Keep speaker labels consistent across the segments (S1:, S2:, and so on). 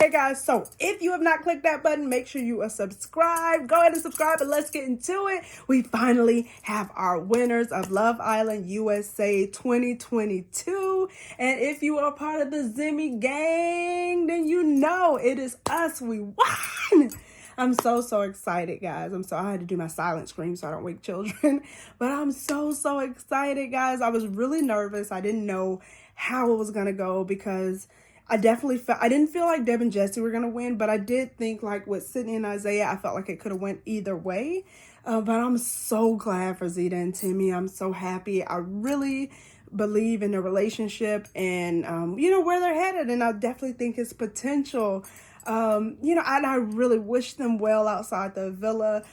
S1: Hey guys, so if you have not clicked that button, make sure you are subscribed. Go ahead and subscribe and let's get into it. We finally have our winners of Love Island USA 2022. And if you are part of the Zimmy gang, then you know it is us. We won. I'm so excited, guys. I had to do my silent scream so I don't wake children. But I'm so excited, guys. I was really nervous. I didn't know how it was going to go because I didn't feel like Deb and Jesse were going to win, but I did think like with Sydney and Isaiah, I felt like it could have went either way. But I'm so glad for Zeta and Timmy. I'm so happy. I really believe in the relationship and, where they're headed. And I definitely think it's potential. And I really wish them well outside the villa.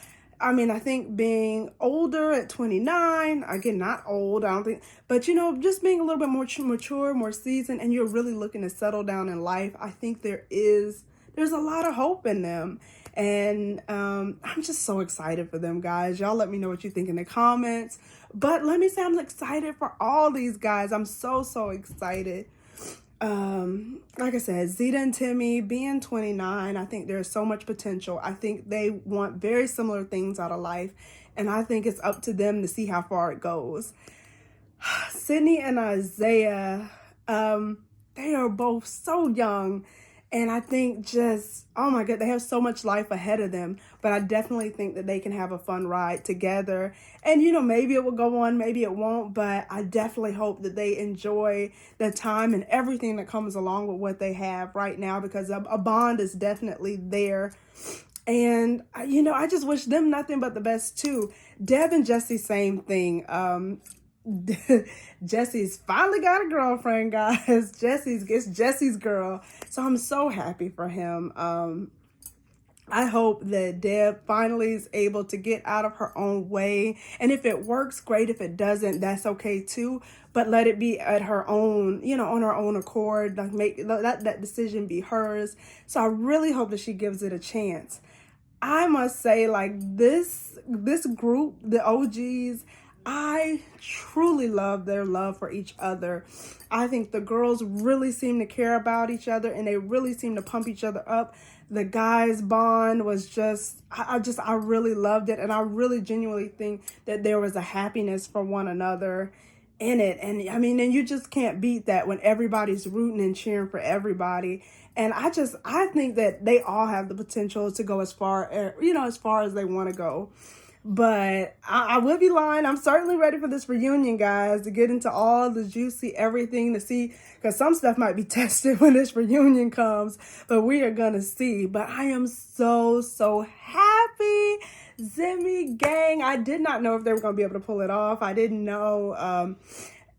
S1: I mean, I think being older at 29, again, not old, I don't think, but just being a little bit more mature, more seasoned, and you're really looking to settle down in life, I think there's a lot of hope in them. And I'm just so excited for them, guys. Y'all let me know what you think in the comments. But let me say I'm excited for all these guys. I'm so excited. Like I said, Zeta and Timmy being 29, I think there's so much potential. I think they want very similar things out of life, and I think it's up to them to see how far it goes. Sydney and Isaiah, they are both so young, and I think just, oh my God, they have so much life ahead of them, but I definitely think that they can have a fun ride together. And, maybe it will go on, maybe it won't, but I definitely hope that they enjoy the time and everything that comes along with what they have right now, because a bond is definitely there. And, I just wish them nothing but the best too. Deb and Jesse, same thing. Jesse's finally got a girlfriend, guys. It's Jesse's girl. So I'm so happy for him. I hope that Deb finally is able to get out of her own way. And if it works, great. If it doesn't, that's okay too. But let it be at her own, on her own accord. Like let that decision be hers. So I really hope that she gives it a chance. I must say, like this group, the OGs, I truly love their love for each other. I think the girls really seem to care about each other and they really seem to pump each other up. The guys' bond was just, I really loved it. And I really genuinely think that there was a happiness for one another in it. And I mean, and you just can't beat that when everybody's rooting and cheering for everybody. And I think that they all have the potential to go as far as they want to go. But I would be lying. I'm certainly ready for this reunion, guys, to get into all the juicy everything to see, because some stuff might be tested when this reunion comes, but we are going to see. But I am so happy. Zimmy gang. I did not know if they were going to be able to pull it off. I didn't know.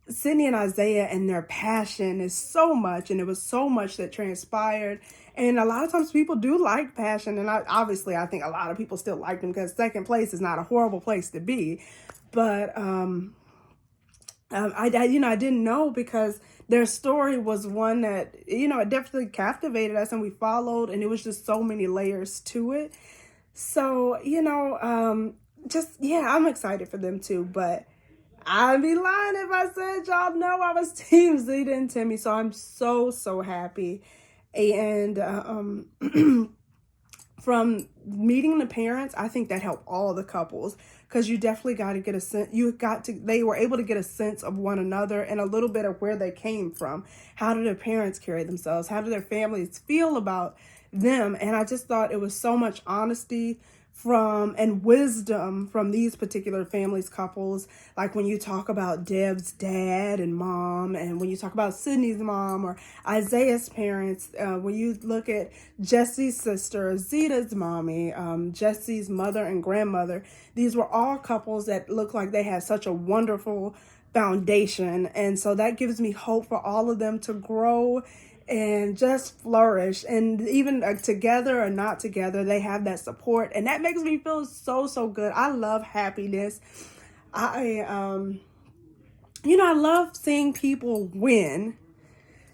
S1: Sydney and Isaiah and their passion is so much, and it was so much that transpired. And a lot of times people do like passion, and I think a lot of people still like them because second place is not a horrible place to be. But I didn't know, because their story was one that it definitely captivated us, and we followed, and it was just so many layers to it. So I'm excited for them too, but I'd be lying if I said y'all know I was Team Zeta and Timmy. So I'm so happy. And from meeting the parents, I think that helped all the couples, because you definitely got to get a sense. They were able to get a sense of one another and a little bit of where they came from. How did their parents carry themselves? How did their families feel about them? And I just thought it was so much honesty and wisdom from these particular couples. Like when you talk about Deb's dad and mom, and when you talk about Sydney's mom or Isaiah's parents, when you look at Jesse's sister, Zeta's mommy, Jesse's mother and grandmother, these were all couples that look like they had such a wonderful foundation. And so that gives me hope for all of them to grow and just flourish. And even together or not together, they have that support, and that makes me feel so good. I love happiness. I love seeing people win.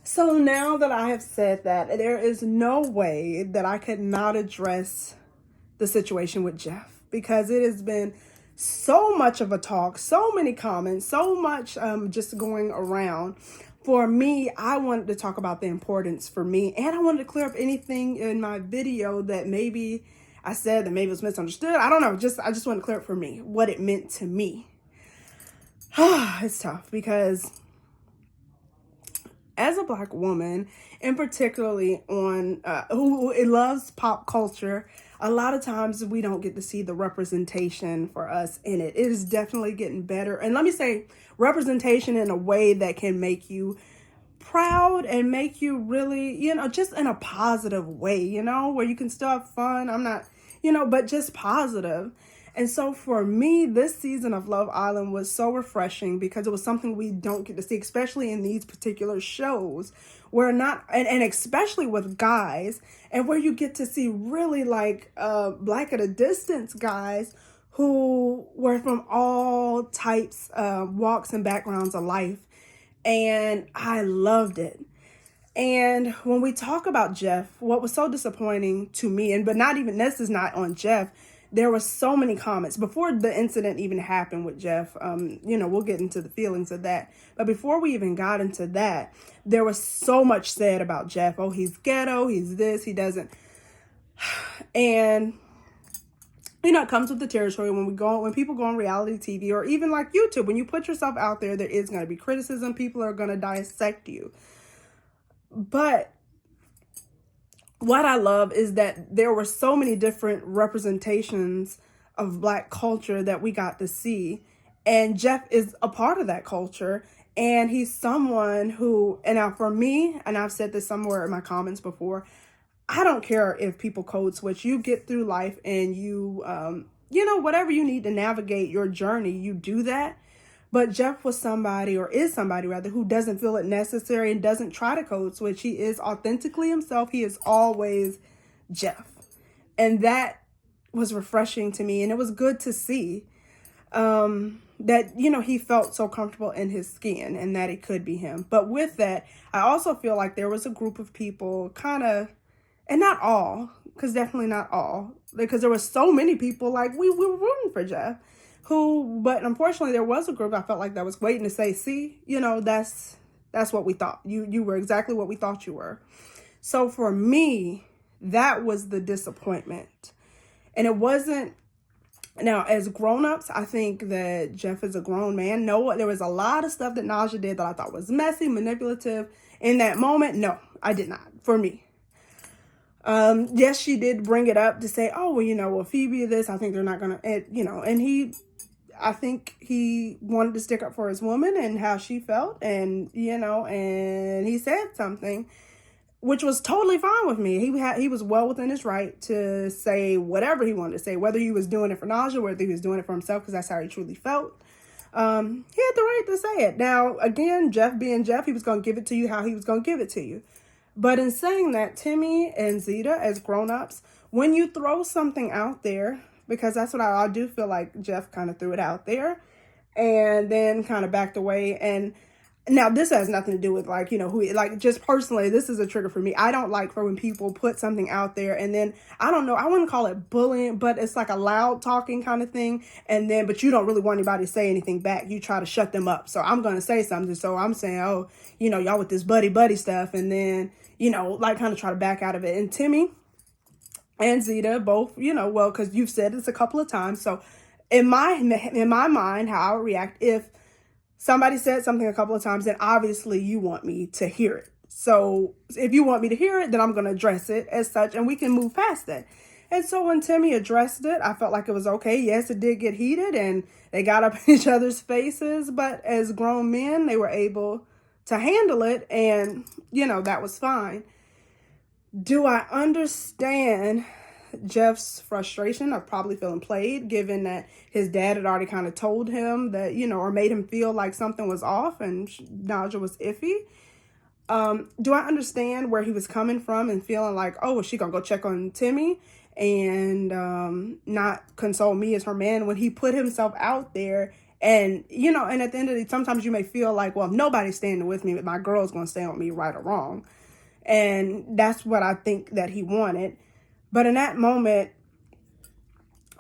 S1: So now that I have said that, there is no way that I could not address the situation with Jeff, because it has been so much of a talk, so many comments, so much just going around. for me, I wanted to talk about the importance for me, and I wanted to clear up anything in my video that maybe I said that maybe was misunderstood. I don't know. I just want to clear up for me what it meant to me. It's tough because as a Black woman, and particularly on who loves pop culture, a lot of times we don't get to see the representation for us in it. It is definitely getting better. And let me say, representation in a way that can make you proud and make you really, just in a positive way, where you can still have fun. I'm not, but just positive. And so for me, this season of Love Island was so refreshing because it was something we don't get to see, especially in these particular shows where not, and especially with guys, and where you get to see really like Black at a distance guys who were from all types, walks and backgrounds of life. And I loved it. And when we talk about Jeff, what was so disappointing to me, but not even, this is not on Jeff, there were so many comments before the incident even happened with Jeff. We'll get into the feelings of that. But before we even got into that, there was so much said about Jeff. Oh, he's ghetto, he's this, he doesn't. And, it comes with the territory when people go on reality TV or even like YouTube, when you put yourself out there, there is going to be criticism. People are going to dissect you. But what I love is that there were so many different representations of Black culture that we got to see. And Jeff is a part of that culture. And he's someone who, and now for me, and I've said this somewhere in my comments before, I don't care if people code switch. You get through life and you, whatever you need to navigate your journey, you do that. But Jeff was somebody, or is somebody rather, who doesn't feel it necessary and doesn't try to code switch. He is authentically himself. He is always Jeff. And that was refreshing to me. And it was good to see that, he felt so comfortable in his skin and that it could be him. But with that, I also feel like there was a group of people kind of, and not all, because definitely not all, because there were so many people like we were rooting for Jeff. But unfortunately there was a group I felt like that was waiting to say, see, that's what we thought. You were exactly what we thought you were. So for me, that was the disappointment. And it wasn't, now as grown-ups, I think that Jeff is a grown man. No, there was a lot of stuff that Naja did that I thought was messy, manipulative. In that moment, no, I did not, for me. Yes, she did bring it up to say, oh, well, Phoebe this, I think they're not going to, and I think he wanted to stick up for his woman and how she felt. And, and he said something, which was totally fine with me. He was well within his right to say whatever he wanted to say, whether he was doing it for Naja, whether he was doing it for himself, because that's how he truly felt. He had the right to say it. Now, again, Jeff being Jeff, he was going to give it to you how he was going to give it to you. But in saying that, Timmy and Zeta, as grown-ups, when you throw something out there, because that's what I do feel like Jeff kind of threw it out there and then kind of backed away. And now this has nothing to do with just personally, this is a trigger for me. I don't like for when people put something out there and then, I don't know, I wouldn't call it bullying, but it's like a loud talking kind of thing. And then, but you don't really want anybody to say anything back. You try to shut them up. So I'm going to say something. So I'm saying, oh, y'all with this buddy stuff. And then, kind of try to back out of it. And Timmy and Zeta both, because you've said this a couple of times. So in my mind, how I would react if somebody said something a couple of times, then obviously you want me to hear it. So if you want me to hear it, then I'm going to address it as such, and we can move past that. And so when Timmy addressed it, I felt like it was okay. Yes, it did get heated and they got up in each other's faces, but as grown men, they were able to handle it, and, that was fine. Do I understand Jeff's frustration of probably feeling played, given that his dad had already kind of told him that, or made him feel like something was off and Naja was iffy? Do I understand where he was coming from and feeling like, oh, is she gonna go check on Timmy and not console me as her man, when he put himself out there? And, and at the end of the day, sometimes you may feel like, well, if nobody's standing with me, but my girl's going to stand with me, right or wrong. And that's what I think that he wanted. But in that moment,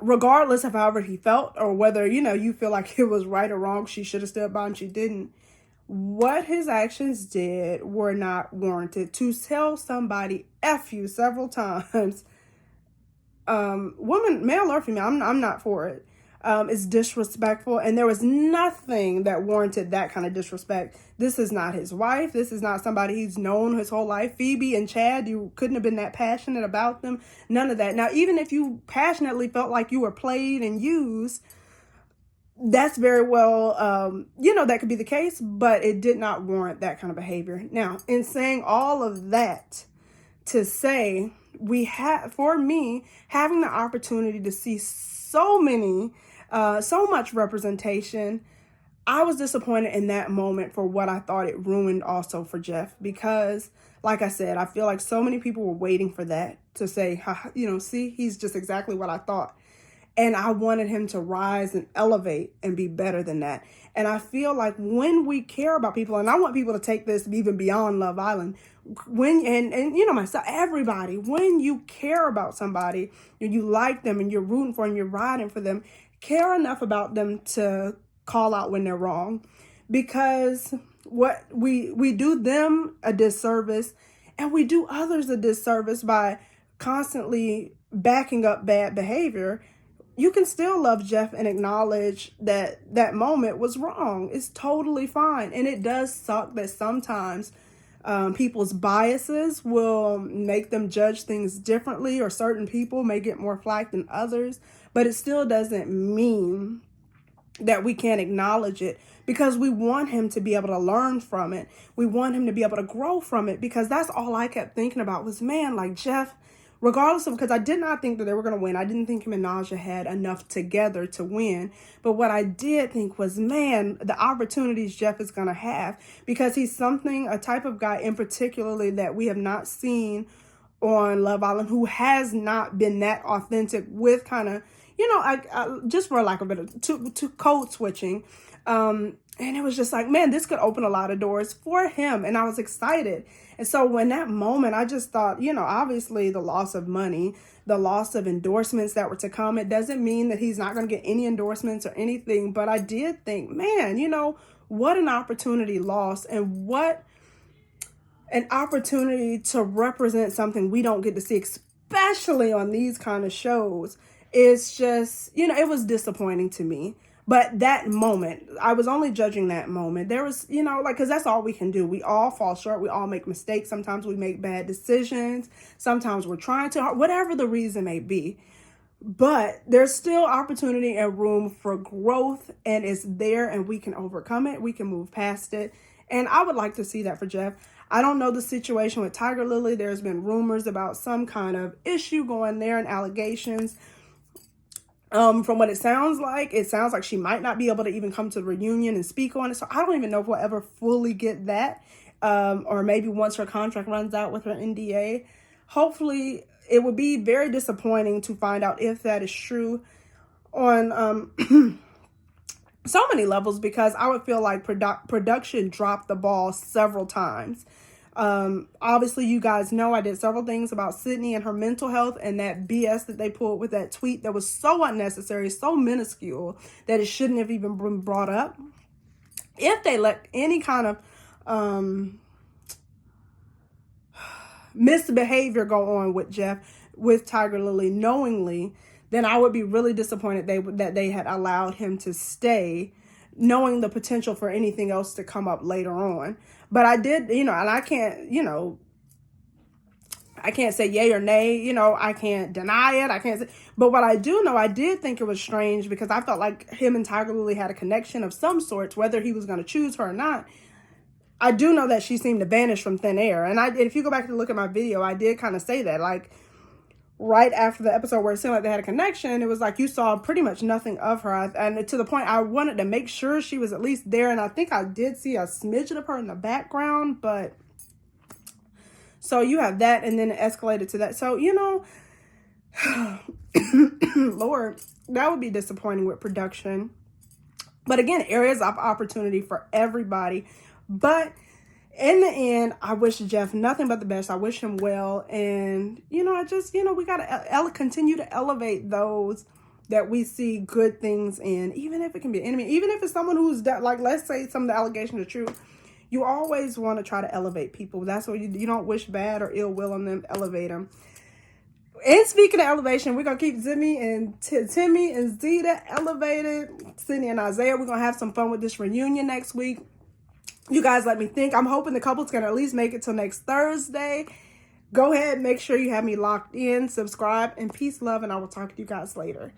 S1: regardless of however he felt, or whether, you feel like it was right or wrong, she should have stood by and she didn't. what his actions did were not warranted. To tell somebody F you several times, woman, male or female, I'm not for it. Is disrespectful, and there was nothing that warranted that kind of disrespect. This is not his wife. This is not somebody he's known his whole life. Phoebe and Chad, you couldn't have been that passionate about them. None of that. Now, even if you passionately felt like you were played and used, that's very well, that could be the case, but it did not warrant that kind of behavior. Now, in saying all of that, to say for me, having the opportunity to see so much representation, I was disappointed in that moment for what I thought it ruined also for Jeff, because like I said, I feel like so many people were waiting for that to say, see, he's just exactly what I thought. And I wanted him to rise and elevate and be better than that. And I feel like when we care about people, and I want people to take this even beyond Love Island, myself, everybody, when you care about somebody and you like them and you're rooting for them, you're riding for them, care enough about them to call out when they're wrong. Because what we do them a disservice, and we do others a disservice by constantly backing up bad behavior. You can still love Jeff and acknowledge that that moment was wrong. It's totally fine. And it does suck that sometimes people's biases will make them judge things differently, or certain people may get more flack than others. But it still doesn't mean that we can't acknowledge it, because we want him to be able to learn from it. We want him to be able to grow from it, because that's all I kept thinking about was, man, like Jeff, regardless of, because I did not think that they were going to win. I didn't think him and Naja had enough together to win. But what I did think was, man, the opportunities Jeff is going to have, because he's a type of guy in particularly that we have not seen on Love Island, who has not been that authentic with kind of, I just for lack of a better, to code switching. And it was just like, man, this could open a lot of doors for him. And I was excited. And so when that moment, I just thought, obviously the loss of money, the loss of endorsements that were to come, it doesn't mean that he's not going to get any endorsements or anything. But I did think, man, what an opportunity lost, and what an opportunity to represent something we don't get to see, especially on these kind of shows. It's just, it was disappointing to me. But that moment, I was only judging that moment. There was, because that's all we can do. We all fall short. We all make mistakes. Sometimes we make bad decisions. Sometimes we're trying too hard, whatever the reason may be. But there's still opportunity and room for growth, and it's there, and we can overcome it. We can move past it. And I would like to see that for Jeff. I don't know the situation with Tiger Lily. There's been rumors about some kind of issue going there and allegations. From what it sounds like she might not be able to even come to the reunion and speak on it. So I don't even know if we'll ever fully get that. Or maybe once her contract runs out with her NDA. Hopefully, it would be very disappointing to find out if that is true on so many levels, because I would feel like production dropped the ball several times. Obviously, you guys know I did several things about Sydney and her mental health, and that BS that they pulled with that tweet that was so unnecessary, so minuscule, that it shouldn't have even been brought up. If they let any kind of misbehavior go on with Jeff, with Tiger Lily knowingly, then I would be really disappointed that they had allowed him to stay, knowing the potential for anything else to come up later on. But I did, and I can't, I can't say yay or nay, I can't deny it. I can't say, but what I do know, I did think it was strange, because I felt like him and Tiger Lily had a connection of some sorts, whether he was going to choose her or not. I do know that she seemed to vanish from thin air. And if you go back and look at my video, I did kind of say that, like, right after the episode where it seemed like they had a connection, it was like you saw pretty much nothing of her. And to the point, I wanted to make sure she was at least there. And I think I did see a smidgen of her in the background. But so you have that, and then it escalated to that. So, Lord, that would be disappointing with production. But again, areas of opportunity for everybody. But in the end, I wish Jeff nothing but the best. I wish him well. And, I just, we got to continue to elevate those that we see good things in, even if it can be an enemy, even if it's someone who's, like, let's say some of the allegations are true. You always want to try to elevate people. That's what you don't wish bad or ill will on them. Elevate them. And speaking of elevation, we're going to keep Timmy and Zeta elevated. Sydney and Isaiah, we're going to have some fun with this reunion next week. You guys let me think. I'm hoping the couple's going to at least make it till next Thursday. Go ahead, make sure you have me locked in, subscribe, and peace, love, and I will talk to you guys later.